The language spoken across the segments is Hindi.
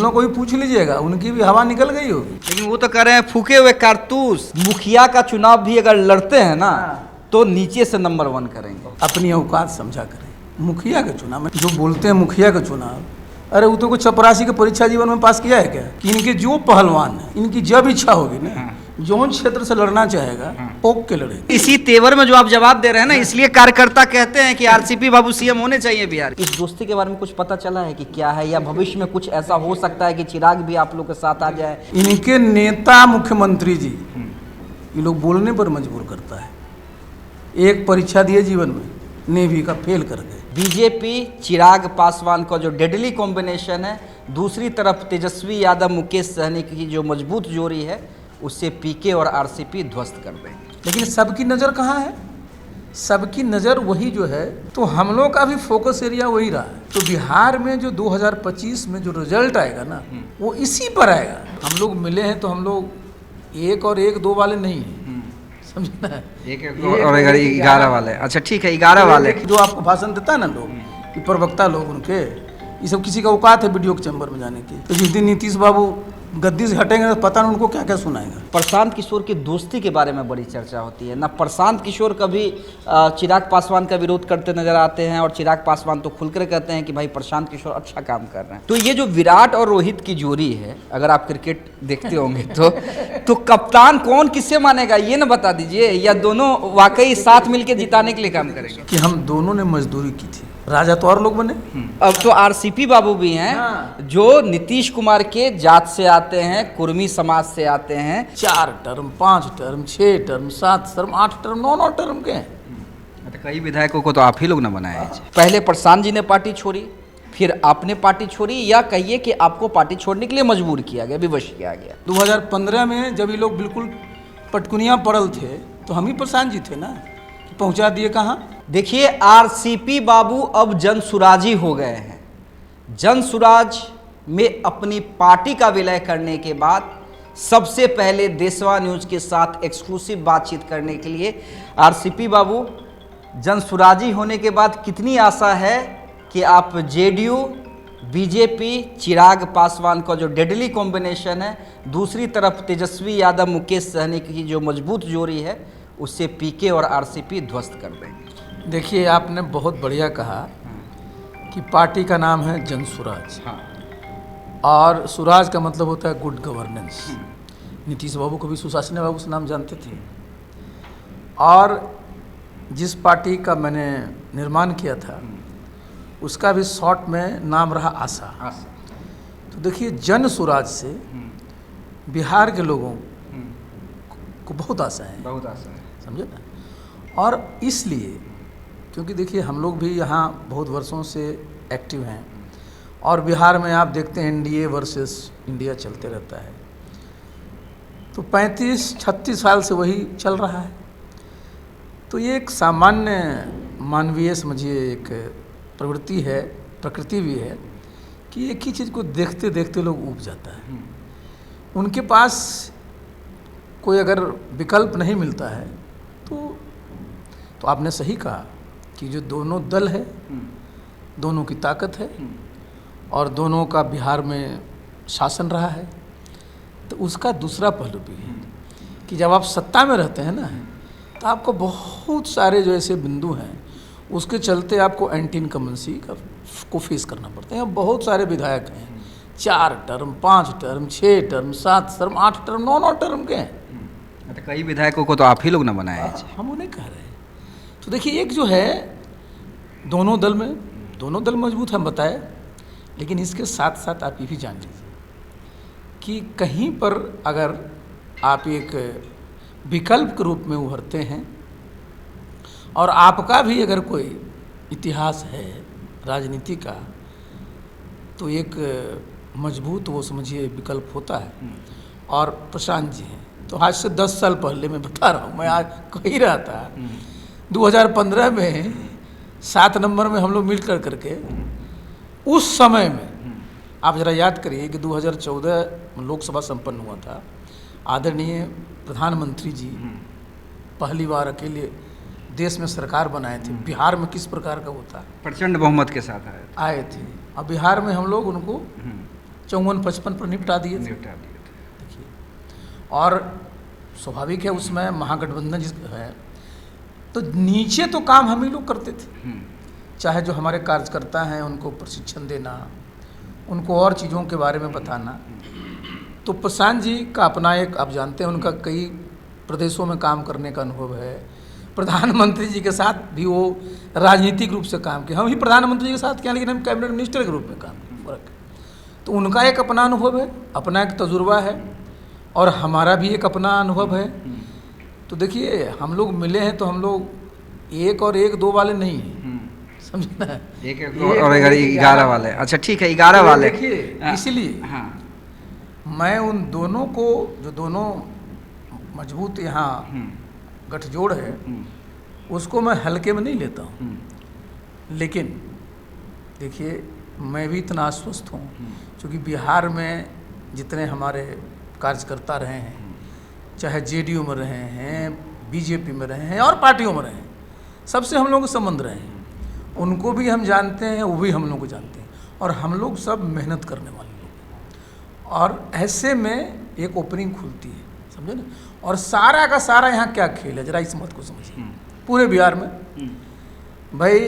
लोगों को भी पूछ लीजिएगा, उनकी भी हवा निकल गई होगी। लेकिन वो तो कह रहे हैं फूके हुए कारतूस। मुखिया का चुनाव भी अगर लड़ते हैं ना तो नीचे से नंबर 1 करेंगे। अपनी औकात समझा करें। मुखिया के चुनाव में जो बोलते हैं मुखिया का चुनाव, अरे वो तो कोई चपरासी की परीक्षा जीवन में पास किया है क्या? कि इनके जो पहलवान है, इनकी जब इच्छा होगी ना, जौन क्षेत्र से लड़ना चाहेगा पोक के लड़े। इसी तेवर में जो आप जवाब दे रहे हैं ना, इसलिए कार्यकर्ता कहते हैं कि आरसीपी बाबू सीएम होने चाहिए बिहार। इस दोस्ती के बारे में कुछ पता चला है कि क्या है, या भविष्य में कुछ ऐसा हो सकता है कि चिराग भी आप लोग के साथ आ जाए? इनके नेता मुख्यमंत्री जी ये लोग बोलने पर मजबूर करता है। एक परीक्षा दिए जीवन में, नेवी का फेल कर गए। बीजेपी चिराग पासवान का जो डेडली कॉम्बिनेशन है, दूसरी तरफ तेजस्वी यादव मुकेश सहनी की जो मजबूत जोड़ी है, उससे पीके और आरसीपी ध्वस्त कर देंगे। लेकिन सबकी नज़र कहाँ है? सबकी नज़र वही जो है, तो हम लोग का भी फोकस एरिया वही रहा है। तो बिहार में जो 2025 में जो रिजल्ट आएगा ना, वो इसी पर आएगा। हम लोग मिले हैं तो हम लोग 1 और 1-2 वाले नहीं हैं, समझना है। 1 और 11 वाले। अच्छा ठीक है, 11 वाले। जो आपको भाषण देता है ना लोग, कि प्रवक्ता लोग उनके, ये सब किसी का औकात है वीडियो के चैम्बर में जाने की? तो जिस दिन नीतीश बाबू गद्दी से हटेंगे तो पता नहीं उनको क्या क्या सुनाएगा। प्रशांत किशोर की दोस्ती के बारे में बड़ी चर्चा होती है ना। प्रशांत किशोर कभी चिराग पासवान का विरोध करते नजर आते हैं, और चिराग पासवान तो खुलकर कहते हैं कि भाई प्रशांत किशोर अच्छा काम कर रहे हैं। तो ये जो विराट और रोहित की जोड़ी है, अगर आप क्रिकेट देखते होंगे तो कप्तान कौन किससे मानेगा, ये ना बता दीजिए, या दोनों वाकई साथ मिलकर जिताने के लिए काम करेंगे? कि हम दोनों ने मजदूरी की थी, राजा तो और लोग बने। अब तो आरसीपी बाबू भी हैं जो नीतीश कुमार के जात से आते हैं, कुर्मी समाज से आते हैं। 4 term, 5 term, 6 term, 7 term, 8 term, 9 term के हैं। तो कई विधायकों को तो आप ही लोग ना बनाए। पहले प्रशांत जी ने पार्टी छोड़ी, फिर आपने पार्टी छोड़ी, या कहिए कि आपको पार्टी छोड़ने के लिए मजबूर किया गया, विवश किया गया? 2015 में जब ये लोग बिल्कुल पटकुनिया पड़ल थे, तो हम ही प्रशांत जी थे ना, पहुंचा दिए कहाँ? देखिए, आरसीपी बाबू अब जनसुराजी हो गए हैं। जनसुराज में अपनी पार्टी का विलय करने के बाद सबसे पहले देशवा न्यूज के साथ एक्सक्लूसिव बातचीत करने के लिए आरसीपी बाबू जनसुराजी होने के बाद कितनी आशा है कि आप जेडीयू बीजेपी चिराग पासवान का जो डेडली कॉम्बिनेशन है, दूसरी तरफ तेजस्वी यादव मुकेश सहनी की जो मजबूत जोड़ी है, उससे पीके और आरसीपी ध्वस्त कर देंगे? देखिए, आपने बहुत बढ़िया कहा कि पार्टी का नाम है जनसुराज। और सुराज का मतलब होता है गुड गवर्नेंस। नीतीश बाबू को भी सुशासन बाबू से नाम जानते थे। और जिस पार्टी का मैंने निर्माण किया था, उसका भी शॉर्ट में नाम रहा आशा। तो देखिए, जन सुराज से बिहार के लोगों को बहुत आशा है, समझे ना। और इसलिए, क्योंकि देखिए हम लोग भी यहाँ बहुत वर्षों से एक्टिव हैं, और बिहार में आप देखते हैं एनडीए वर्सेस इंडिया चलते रहता है, तो 35-36 साल से वही चल रहा है। तो ये एक सामान्य मानवीय, समझिए, एक प्रवृत्ति है, प्रकृति भी है, कि एक ही चीज़ को देखते देखते लोग ऊब जाता है। उनके पास कोई अगर विकल्प नहीं मिलता है, तो आपने सही कहा कि जो दोनों दल है, दोनों की ताकत है, और दोनों का बिहार में शासन रहा है, तो उसका दूसरा पहलू भी है कि जब आप सत्ता में रहते हैं ना, तो आपको बहुत सारे जो ऐसे बिंदु हैं, उसके चलते आपको एंटी इनकम्बेंसी को फेस करना पड़ता है। बहुत सारे विधायक हैं, 4 term, 5 term, 6 term, 7 term, 8 term, 9 term के हैं। तो कई विधायकों को तो आप ही लोग ना बनाए। हम उन्हें कह रहे हैं। तो देखिए, एक जो है दोनों दल मजबूत हम बताए, लेकिन इसके साथ साथ आप ये भी जान लीजिए कि कहीं पर अगर आप एक विकल्प के रूप में उभरते हैं, और आपका भी अगर कोई इतिहास है राजनीति का, तो एक मजबूत, वो समझिए, विकल्प होता है। और प्रशांत जी हैं, तो आज से 10 साल पहले मैं बता रहा हूँ, मैं आज कह ही रहा था, 2015 में 7 नंबर में हम लोग मिल करके उस समय में, आप ज़रा याद करिए कि 2014 लोकसभा संपन्न हुआ था। आदरणीय प्रधानमंत्री जी पहली बार अकेले देश में सरकार बनाए थे। बिहार में किस प्रकार का होता, प्रचंड बहुमत के साथ आए थे, और बिहार में हम लोग उनको 54-55 पर निपटा दिए थे। देखिए, और स्वाभाविक है उसमें महागठबंधन जिस है, तो नीचे तो काम हम ही लोग करते थे, चाहे जो हमारे कार्यकर्ता हैं उनको प्रशिक्षण देना, उनको और चीज़ों के बारे में बताना। तो प्रशांत जी का अपना एक, आप जानते हैं, उनका कई प्रदेशों में काम करने का अनुभव है। प्रधानमंत्री जी के साथ भी वो राजनीतिक रूप से काम किया, हम ही प्रधानमंत्री जी के साथ किया, लेकिन हम कैबिनेट मिनिस्टर के रूप में काम किया, फर्क है। तो उनका एक अपना अनुभव है, अपना एक तजुर्बा है, और हमारा भी एक अपना अनुभव है। तो देखिए, हम लोग मिले हैं तो हम लोग 1 और 1-2 वाले नहीं हैं, समझे ना, 1 और 11 वाले। अच्छा ठीक है, 11 वाले। देखिए, इसीलिए मैं उन दोनों को, जो दोनों मजबूत यहाँ गठजोड़ है, उसको मैं हल्के में नहीं लेता हूँ। लेकिन देखिए, मैं भी इतना आश्वस्त हूँ, क्योंकि बिहार में जितने हमारे कार्यकर्ता रहे हैं, चाहे जेडीयू में रहे हैं, बीजेपी में रहे हैं और पार्टियों में रहे हैं, सबसे हम लोगों के संबंध रहे हैं। उनको भी हम जानते हैं, वो भी हम लोग को जानते हैं, और हम लोग सब मेहनत करने वाले लोग हैं। और ऐसे में एक ओपनिंग खुलती है, समझे ना। और सारा का सारा यहाँ क्या खेल है, जरा इस मत को समझिए। पूरे बिहार में भाई,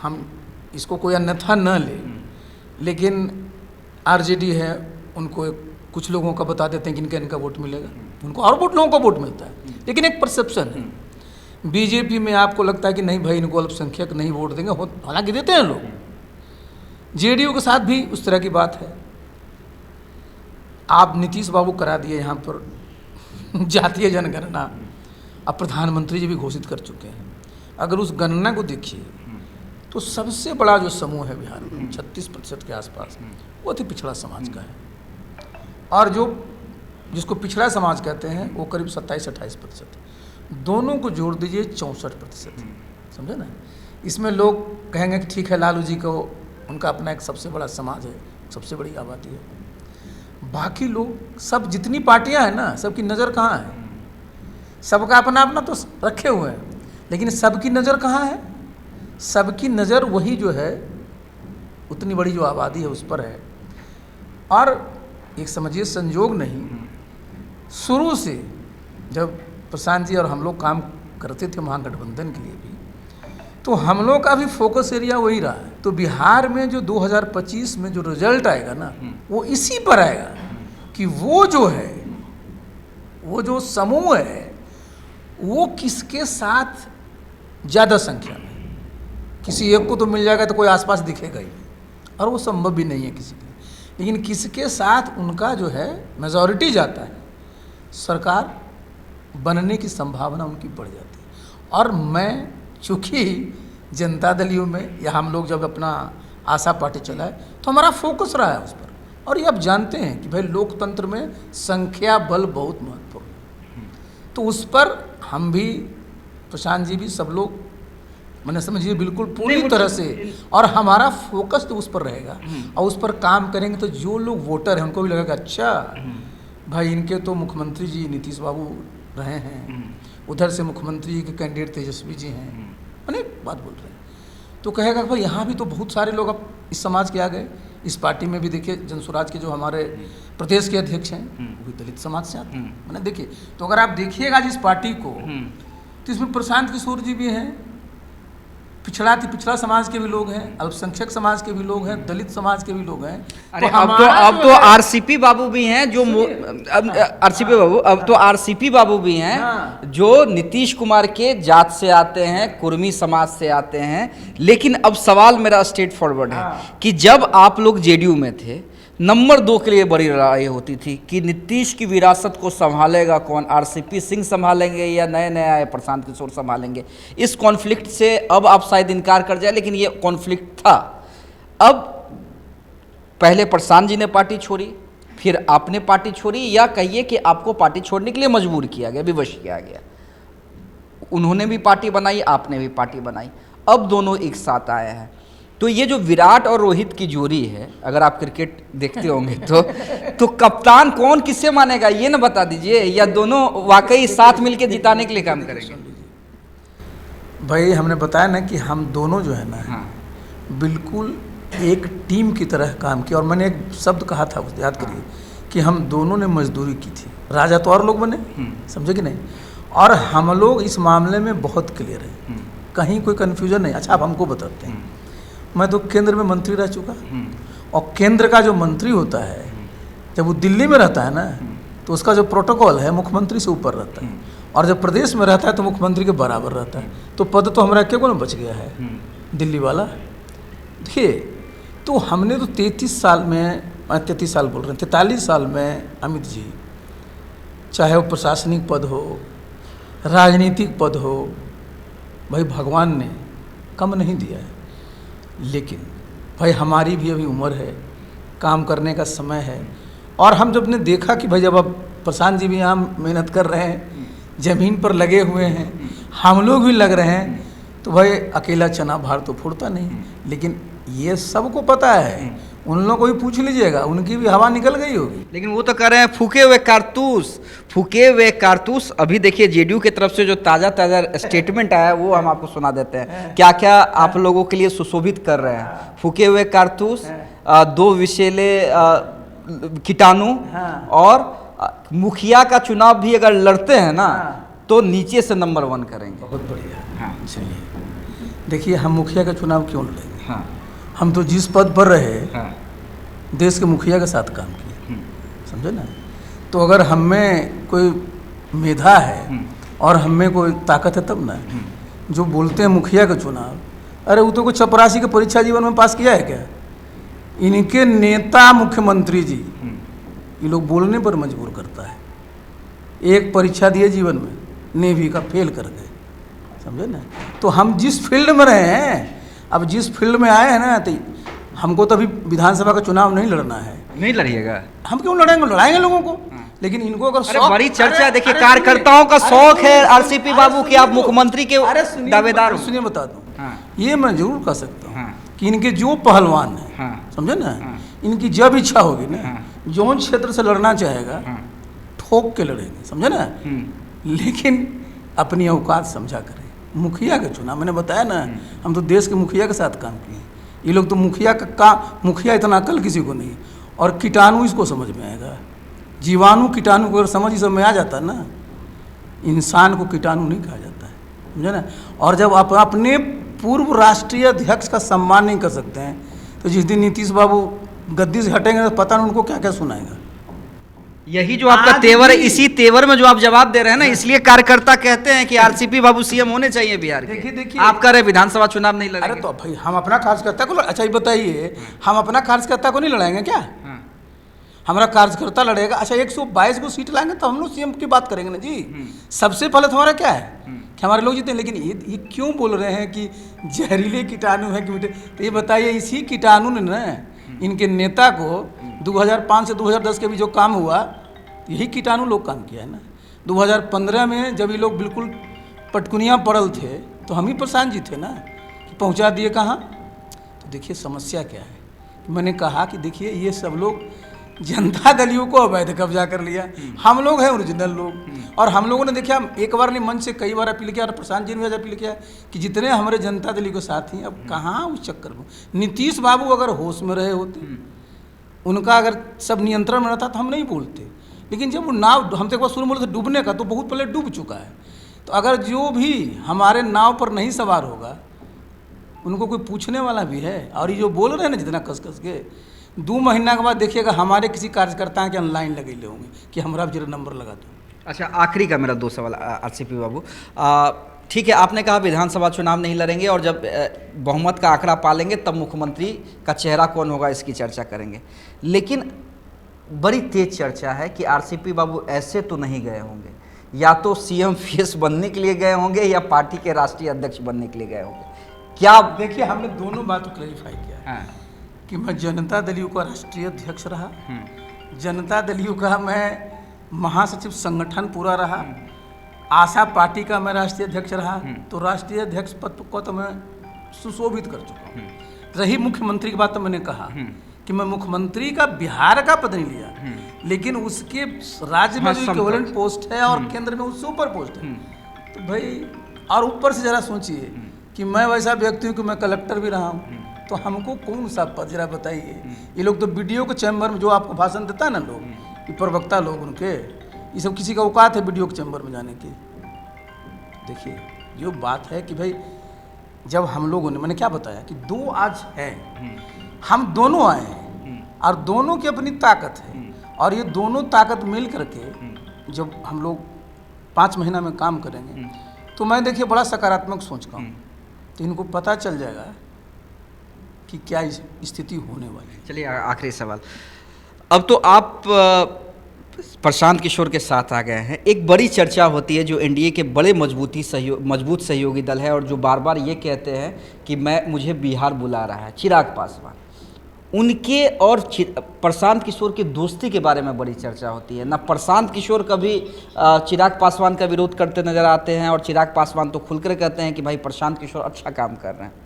हम इसको कोई अन्यथा न ले, लेकिन आरजेडी है, उनको कुछ लोगों का बता देते हैं कि इनका इनका वोट मिलेगा, उनको और वोट लोगों का वोट मिलता है, लेकिन एक परसेप्शन है। बीजेपी में आपको लगता है कि नहीं भाई, इनको अल्पसंख्यक नहीं वोट देंगे, हालांकि देते हैं लोग। जेडीयू के साथ भी उस तरह की बात है। आप नीतीश बाबू करा दिए यहाँ पर जातीय जनगणना, अब प्रधानमंत्री जी भी घोषित कर चुके हैं। अगर उस गणना को देखिए तो सबसे बड़ा जो समूह है बिहार में, 36% के आसपास, वो अति पिछड़ा समाज का है, और जो जिसको पिछड़ा समाज कहते हैं वो करीब 27-28%। दोनों को जोड़ दीजिए 64%, समझे ना। इसमें लोग कहेंगे कि ठीक है, लालू जी को उनका अपना एक सबसे बड़ा समाज है, सबसे बड़ी आबादी है। बाकी लोग सब, जितनी पार्टियां हैं ना, सबकी नज़र कहाँ है? सबका अपना अपना तो रखे हुए हैं, लेकिन सबकी नज़र कहाँ है? सबकी नज़र वही जो है, उतनी बड़ी जो आबादी है उस पर है। और एक समझिए संजोग नहीं, शुरू से जब प्रशांत जी और हम लोग काम करते थे महागठबंधन के लिए भी, तो हम लोग का भी फोकस एरिया वही रहा है। तो बिहार में जो 2025 में जो रिजल्ट आएगा ना, वो इसी पर आएगा कि वो जो है, वो जो समूह है, वो किसके साथ ज़्यादा संख्या में, किसी एक को तो मिल जाएगा तो कोई आसपास दिखेगा ही, और वो संभव भी नहीं है किसी के लिए, लेकिन किसके साथ उनका जो है मेजॉरिटी जाता है, सरकार बनने की संभावना उनकी बढ़ जाती है। और मैं चूँकि जनता दलियों में, या हम लोग जब अपना आशा पार्टी चलाए, तो हमारा फोकस रहा है उस पर। और ये आप जानते हैं कि भाई लोकतंत्र में संख्या बल बहुत महत्वपूर्ण है, तो उस पर हम भी, प्रशांत जी भी, सब लोग, मैंने समझिए बिल्कुल पूरी तरह से, और हमारा फोकस तो उस पर रहेगा, और उस पर काम करेंगे। तो जो लोग वोटर हैं उनको भी लगेगा अच्छा भाई, इनके तो मुख्यमंत्री जी नीतीश बाबू रहे हैं, उधर से मुख्यमंत्री जी के कैंडिडेट तेजस्वी जी हैं, अनेक बात बोल रहे हैं, तो कहेगा भाई यहाँ भी तो बहुत सारे लोग अब इस समाज के आ गए। इस पार्टी में भी देखिए, जनसुराज के जो हमारे प्रदेश के अध्यक्ष हैं, वो भी दलित समाज से आते हैं, मैंने देखिए। तो अगर आप देखिएगा जिस पार्टी को, तो इसमें प्रशांत किशोर जी भी हैं, पिछड़ा समाज के भी लोग हैं, अल्पसंख्यक समाज के भी लोग हैं, दलित समाज के भी लोग हैं। अरे अब तो आरसीपी बाबू भी हैं, जो आरसीपी बाबू भी हैं, हाँ। जो नीतीश कुमार के जात से आते हैं, कुर्मी समाज से आते हैं। लेकिन अब सवाल मेरा स्ट्रेट फॉरवर्ड है, हाँ। कि जब आप लोग जेडीयू में थे, नंबर 2 के लिए बड़ी लड़ाई होती थी कि नीतीश की विरासत को संभालेगा कौन, आरसीपी सिंह संभालेंगे या नए नए आए प्रशांत किशोर संभालेंगे। इस कॉन्फ्लिक्ट से अब आप शायद इनकार कर जाए, लेकिन ये कॉन्फ्लिक्ट था। अब पहले प्रशांत जी ने पार्टी छोड़ी, फिर आपने पार्टी छोड़ी, या कहिए कि आपको पार्टी छोड़ने के लिए मजबूर किया गया, विवश किया गया। उन्होंने भी पार्टी बनाई, आपने भी पार्टी बनाई, अब दोनों एक साथ आए हैं। तो ये जो विराट और रोहित की जोड़ी है, अगर आप क्रिकेट देखते होंगे तो कप्तान कौन किससे मानेगा, ये ना बता दीजिए, या दोनों वाकई साथ मिलकर जिताने के लिए काम करेंगे? भाई हमने बताया ना कि हम दोनों जो है ना, हाँ। बिल्कुल एक टीम की तरह काम किया। और मैंने एक शब्द कहा था, याद करिए, कि हम दोनों ने मजदूरी की थी। राजा तो और लोग बने, समझे कि नहीं, और हम लोग इस मामले में बहुत क्लियर हैं, कहीं कोई कन्फ्यूजन नहीं। अच्छा, आप हमको बताते हैं, मैं तो केंद्र में मंत्री रह चुका, और केंद्र का जो मंत्री होता है जब वो दिल्ली में रहता है ना, तो उसका जो प्रोटोकॉल है मुख्यमंत्री से ऊपर रहता है, और जब प्रदेश में रहता है तो मुख्यमंत्री के बराबर रहता है। तो पद तो हमारा क्यों न बच गया है, दिल्ली वाला। देखिए, तो हमने तो 33 साल में, 33 साल बोल रहे हैं, 43 साल में अमित जी, चाहे वो प्रशासनिक पद हो, राजनीतिक पद हो, भाई भगवान ने कम नहीं दिया है। लेकिन भाई हमारी भी अभी उम्र है, काम करने का समय है, और हम जब ने देखा कि भाई जब अब प्रशांत जी भी यहाँ मेहनत कर रहे हैं, ज़मीन पर लगे हुए हैं, हम लोग भी लग रहे हैं, तो भाई अकेला चना भार तो फूटता नहीं। लेकिन ये सबको पता है, उन लोगों को भी पूछ लीजिएगा, उनकी भी हवा निकल गई होगी। लेकिन वो तो कर रहे हैं फूके हुए कारतूस। अभी देखिए जेडीयू की तरफ से जो ताज़ा स्टेटमेंट आया है वो हम आपको सुना देते हैं, क्या क्या आप लोगों के लिए सुशोभित कर रहे हैं। फूके हुए कारतूस, 2 विषैले कीटाणु, और मुखिया का चुनाव भी अगर लड़ते हैं ना तो नीचे से नंबर 1 करेंगे। बहुत बढ़िया। चलिए, देखिए, हम मुखिया का चुनाव क्यों लड़ेंगे? हम तो जिस पद पर रहे, देश के मुखिया के साथ काम किए, समझे ना। तो अगर हम में कोई मेधा है और हम में कोई ताकत है तब ना। जो बोलते हैं मुखिया का चुनाव, अरे वो तो कोई चपरासी की परीक्षा जीवन में पास किया है क्या? इनके नेता मुख्यमंत्री जी, ये लोग बोलने पर मजबूर करता है। एक परीक्षा दिए जीवन में, नेवी का, फेल कर गए, समझे ना। तो हम जिस फील्ड में रहे हैं, अब जिस फील्ड में आए हैं ना, तो हमको तो अभी विधानसभा का चुनाव नहीं लड़ना है। नहीं लड़िएगा? हम क्यों लड़ेंगे, लड़ाएंगे लोगों को। लेकिन इनको अगर शौक, बड़ी चर्चा देखिए, कार्यकर्ताओं का शौक है आरसीपी बाबू कि आप मुख्यमंत्री के दावेदार हो। सुनिए, बता दूं, ये मैं जरूर कह सकता हूँ कि इनके जो पहलवान है, समझे ना, इनकी जब इच्छा होगी ना, जौन क्षेत्र से लड़ना चाहेगा, ठोक के लड़ेंगे, समझे ना। लेकिन अपनी औकात समझा करें। मुखिया का चुनाव, मैंने बताया ना, हम तो देश के मुखिया के साथ काम किए। ये लोग तो मुखिया इतना अकल किसी को नहीं। और कीटाणु इसको समझ में आएगा, जीवाणु कीटाणु को अगर समझ इस में आ जाता ना, इंसान को कीटाणु नहीं कहा जाता है, समझे ना। और जब आप अपने पूर्व राष्ट्रीय अध्यक्ष का सम्मान नहीं कर सकते हैं, तो जिस दिन नीतीश बाबू गद्दी से हटेंगे तो पता नहीं उनको क्या क्या सुनाएगा। यही जो आपका तेवर है, इसी तेवर में जो आप जवाब दे रहे हैं ना, इसलिए कार्यकर्ता कहते हैं कि आरसीपी बाबू सीएम होने चाहिए बिहार के। देखिए, आप कह रहे विधानसभा चुनाव नहीं लड़ेंगे। अरे तो भाई हम अपना कार्यकर्ता को, अच्छा ये बताइए, हम अपना कार्यकर्ता को नहीं लड़ाएंगे क्या? हमारा कार्यकर्ता लड़ेगा। अच्छा, 122 को सीट लाएंगे तो हम लोग सीएम की बात करेंगे ना जी। सबसे पहले हमारा क्या है कि हमारे लोग जीते। लेकिन ये क्यों बोल रहे हैं कि जहरीले कीटाणु है कि मीठे? तो ये बताइए, इसी कीटाणु ने ना इनके नेता को 2005 से 2010 के भी जो काम हुआ, यही कीटाणु लोग काम किया है ना। 2015 में जब ये लोग बिल्कुल पटकुनिया पड़ल थे, तो हम ही प्रशांत जी थे ना कि पहुंचा दिए कहाँ। तो देखिए समस्या क्या है। मैंने कहा कि देखिए, ये सब लोग जनता दलियों को अवैध कब्जा कर लिया, हम लोग हैं ओरिजिनल लोग। और हम लोगों ने देखा, एक बार नहीं मंच से कई बार अपील किया, और प्रशांत जी ने भी अपील किया कि जितने हमारे जनता दलियों के साथ ही, अब कहाँ उस चक्कर में। नीतीश बाबू अगर होश में रहे होते, उनका अगर सब नियंत्रण में रहता, तो हम नहीं बोलते। लेकिन जब वो नाव, हम तो एक बार शुरू में बोले थे डूबने का, तो बहुत पहले डूब चुका है। तो अगर जो भी हमारे नाव पर नहीं सवार होगा, उनको कोई पूछने वाला भी है। और ये जो बोल रहे हैं ना जितना कस कस के, 2 महीना के बाद देखिएगा हमारे किसी कार्यकर्ता के ऑनलाइन लगे होंगे कि हमारा भी जरा नंबर लगा दो। अच्छा, आखिरी का मेरा 2 सवाल आरसीपी बाबू, ठीक है, आपने कहा विधानसभा चुनाव नहीं लड़ेंगे, और जब बहुमत का आंकड़ा पालेंगे तब मुख्यमंत्री का चेहरा कौन होगा इसकी चर्चा करेंगे। लेकिन बड़ी तेज चर्चा है कि आरसीपी बाबू ऐसे तो नहीं गए होंगे, या तो सीएम फेस बनने के लिए गए होंगे या पार्टी के राष्ट्रीय अध्यक्ष बनने के लिए गए होंगे। क्या? देखिए, हमने दोनों बात को क्लैरिफाई किया कि मैं जनता दलियों का राष्ट्रीय अध्यक्ष रहा, जनता दलियों का मैं महासचिव संगठन पूरा रहा, आशा पार्टी का मैं राष्ट्रीय अध्यक्ष रहा। तो राष्ट्रीय अध्यक्ष पद को तो मैं सुशोभित कर चुका हूँ। रही मुख्यमंत्री की बात, तो मैंने कहा कि मैं मुख्यमंत्री का बिहार का पद नहीं लिया, लेकिन उसके राज्य में जो इक्विवेलेंट पोस्ट है और केंद्र में उससे ऊपर पोस्ट है। तो भाई, और ऊपर से जरा सोचिए कि मैं वैसा व्यक्ति हूँ कि मैं कलेक्टर भी रहा हूँ, तो हमको कौन सा पद, जरा बताइए। ये लोग तो वीडियो के चैम्बर में जो आपको भाषण देता है ना लोग, ये प्रवक्ता लोग उनके, ये सब किसी का औकात है वीडियो के चैम्बर में जाने की? देखिए जो बात है कि भाई जब हम लोगों ने, मैंने क्या बताया कि दो आज है, हम दोनों आए हैं और दोनों की अपनी ताकत है, और ये दोनों ताकत मिल करके जब हम लोग 5 महीना में काम करेंगे तो मैं देखिए बड़ा सकारात्मक सोच का हूँ, तो इनको पता चल जाएगा कि क्या स्थिति होने वाली है। चलिए आखिरी सवाल, अब तो आप प्रशांत किशोर के साथ आ गए हैं। एक बड़ी चर्चा होती है जो एनडीए के बड़े मजबूत सहयोगी दल है और जो बार बार ये कहते हैं कि मुझे बिहार बुला रहा है, चिराग पासवान, उनके और प्रशांत किशोर की दोस्ती के बारे में बड़ी चर्चा होती है। ना प्रशांत किशोर कभी चिराग पासवान का विरोध करते नजर आते हैं और चिराग पासवान तो खुलकर कहते हैं कि भाई प्रशांत किशोर अच्छा काम कर रहे हैं।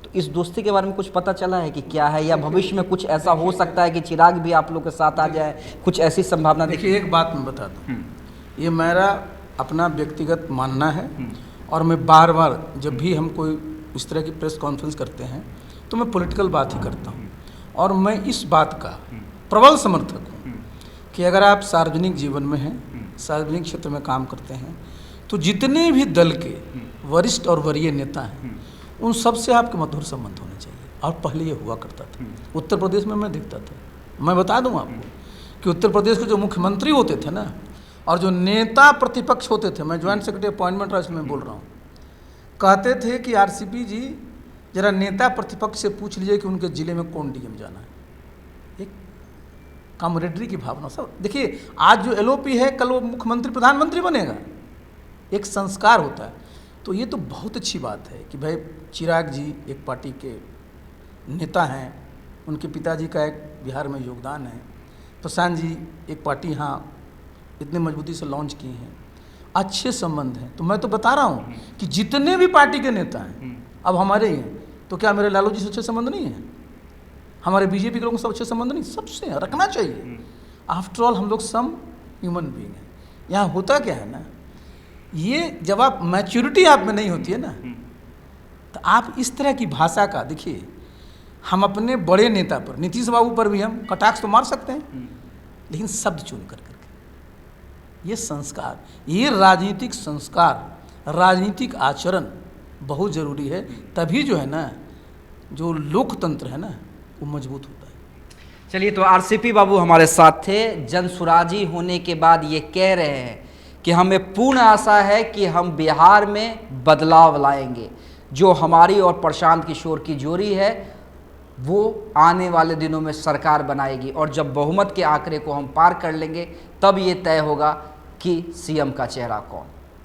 तो इस दोस्ती के बारे में कुछ पता चला है कि क्या है, या भविष्य में कुछ ऐसा हो सकता है कि चिराग भी आप लोग के साथ आ जाए, कुछ ऐसी संभावना? देखिए एक बात मैं बता दूँ, ये मेरा अपना व्यक्तिगत मानना है और मैं बार बार जब भी हम कोई इस तरह की प्रेस कॉन्फ्रेंस करते हैं तो मैं पॉलिटिकल बात ही करता हूँ, और मैं इस बात का प्रबल समर्थक हूँ कि अगर आप सार्वजनिक जीवन में हैं, सार्वजनिक क्षेत्र में काम करते हैं, तो जितने भी दल के वरिष्ठ और वरीय नेता हैं उन सब से आपके मधुर संबंध होने चाहिए। और पहले ये हुआ करता था, उत्तर प्रदेश में मैं देखता था। मैं बता दूं आपको कि उत्तर प्रदेश के जो मुख्यमंत्री होते थे ना, और जो नेता प्रतिपक्ष होते थे, मैं ज्वाइंट सेक्रेटरी अपॉइंटमेंट राइस में बोल रहा हूँ, कहते थे कि आरसीपी जी जरा नेता प्रतिपक्ष से पूछ लीजिए कि उनके ज़िले में कौन डीएम जाना है। एक कामरेडरी की भावना। सब देखिए, आज जो एलओपी है कल वो मुख्यमंत्री प्रधानमंत्री बनेगा, एक संस्कार होता है। तो ये तो बहुत अच्छी बात है कि भाई चिराग जी एक पार्टी के नेता हैं, उनके पिताजी का एक बिहार में योगदान है, प्रशांत जी एक पार्टी यहाँ इतने मजबूती से लॉन्च की हैं, अच्छे संबंध हैं। तो मैं तो बता रहा हूँ कि जितने भी पार्टी के नेता हैं अब हमारे ही हैं, तो क्या मेरे लालू जी से अच्छे संबंध नहीं है? हमारे बीजेपी के लोगों से अच्छे संबंध नहीं? सबसे रखना चाहिए। आफ्टर ऑल हम लोग सम ह्यूमन बीइंग हैं। यहाँ होता क्या है ना, ये जब आप मैच्योरिटी आप में नहीं होती है ना, तो आप इस तरह की भाषा का, देखिए हम अपने बड़े नेता पर, नीतीश बाबू पर भी हम कटाक्ष तो मार सकते हैं, लेकिन शब्द चुन करके। ये संस्कार, ये राजनीतिक संस्कार, राजनीतिक आचरण बहुत ज़रूरी है, तभी जो है ना जो लोकतंत्र है ना वो मजबूत होता है। चलिए, तो आरसीपी बाबू हमारे साथ थे। जनसुराजी होने के बाद ये कह रहे हैं कि हमें पूर्ण आशा है कि हम बिहार में बदलाव लाएंगे। जो हमारी और प्रशांत किशोर की जोड़ी है वो आने वाले दिनों में सरकार बनाएगी, और जब बहुमत के आंकड़े को हम पार कर लेंगे तब ये तय होगा कि सीएम का चेहरा कौन।